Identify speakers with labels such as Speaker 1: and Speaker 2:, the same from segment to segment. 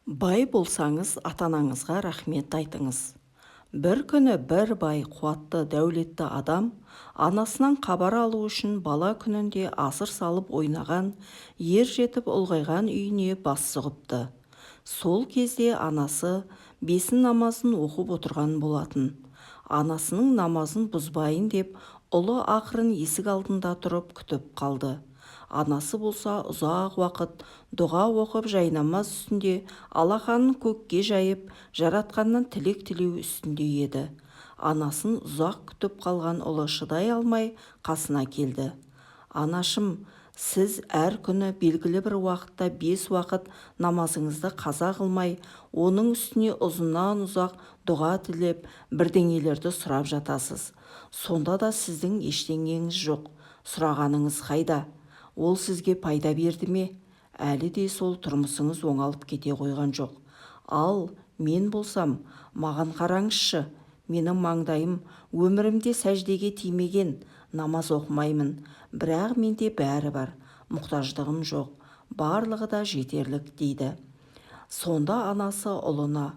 Speaker 1: Бай болсаңыз, ата-анаңызға рахмет айтыңыз. Бір күні бір бай, қуатты, дәулетті адам анасынан хабар алу үшін бала күнінде асыр салып ойнаған, ер жетіп ұлғайған үйіне бас сұғыпты. Сол кезде анасы бесін намазын оқып отырған болатын. Анасының намазын бұзбайын деп, ұлы ақырын есік алдында тұрып күтіп қалды. Анасы болса ұзақ уақыт дұға оқып жайнамаз үстінде алақанын көкке жайып, жаратқаннан тілек тілеу үстінде еді. Анасын ұзақ күтіп қалған ұлы шыдай алмай қасына келді. Анашым, сіз әр күні белгілі бір уақытта 5 уақыт намазыңызды қаза қылмай, оның үстіне ұзыннан ұзақ дұға тілеп, бірдеңелерді сұрап жатасыз. Сонда да сіздің ештеңеңіз жоқ. Сұрағаныңыз қайда? Ол сізге пайда берді ме? Әлі де сол тұрмысыңыз оңалып кете қойған жоқ. Ал мен болсам, маған қараңызшы, менің маңдайым өмірімде сәждеге тимеген, намаз оқымаймын, бірақ менде бәрі бар, мұқтаждығым жоқ, барлығы да жетерлік дейді. Сонда анасы ұлына: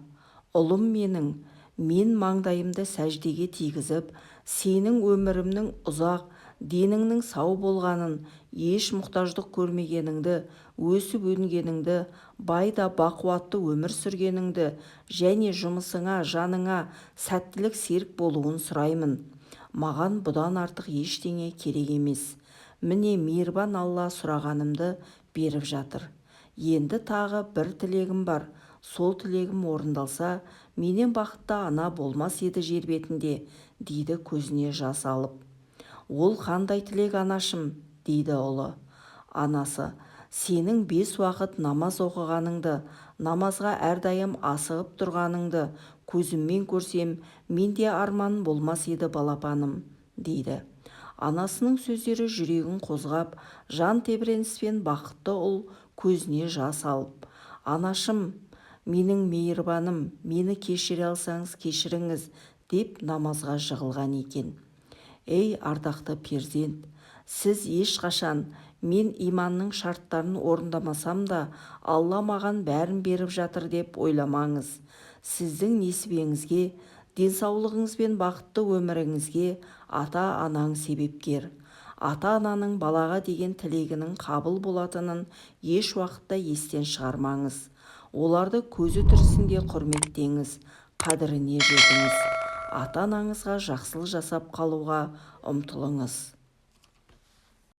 Speaker 1: ұлым менің, мен маңдайымды сәждеге тигізіп, сенің өмірімнің ұзақ, деніңнің сау болғанын, еш мұқтаждық көрмегеніңді, өсіп өнгеніңді, байда бақуатты өмір сүргеніңді, және жұмысыңа, жаныңа сәттілік серік болуын сұраймын. Маған бұдан артық ештеңе керек емес. Міне мейірбан Алла сұрағанымды беріп жатыр. Енді тағы бір тілегім бар. Сол тілегім орындалса, менен бақытты ана болмас еді жер бетінде, дейді көзіне жас алып. Ол қандай тілек, анашым, дейді ұлы. Анасы: сенің 5 уақыт намаз оқығаныңды, намазға әрдайым асығып тұрғаныңды көзіммен көрсем, менде арман болмас еді балапаным, дейді. Анасының сөздері жүрегін қозғап, жан тебіреніспен бақытты ұл көзіне жас алып: анашым, менің мейірбаным, мені кешіре алсаңыз кешіріңіз, деп намазға жығылған екен. Ей ардақты перзент, сіз ешқашан мен иманның шарттарын орындамасам да Алла маған бәрін беріп жатыр деп ойламаңыз. Сіздің несібеңізге, денсаулығыңыз бен бақытты өміріңізге ата-анаң себепкер. Ата-ананың балаға деген тілегінің қабыл болатынын еш уақытта естен шығармаңыз. Оларды көзі тірісінде құрметтеңіз, қадіріне жетіңіз. Ата-анаңызға жақсылық жасап қалуға ұмтылыңыз.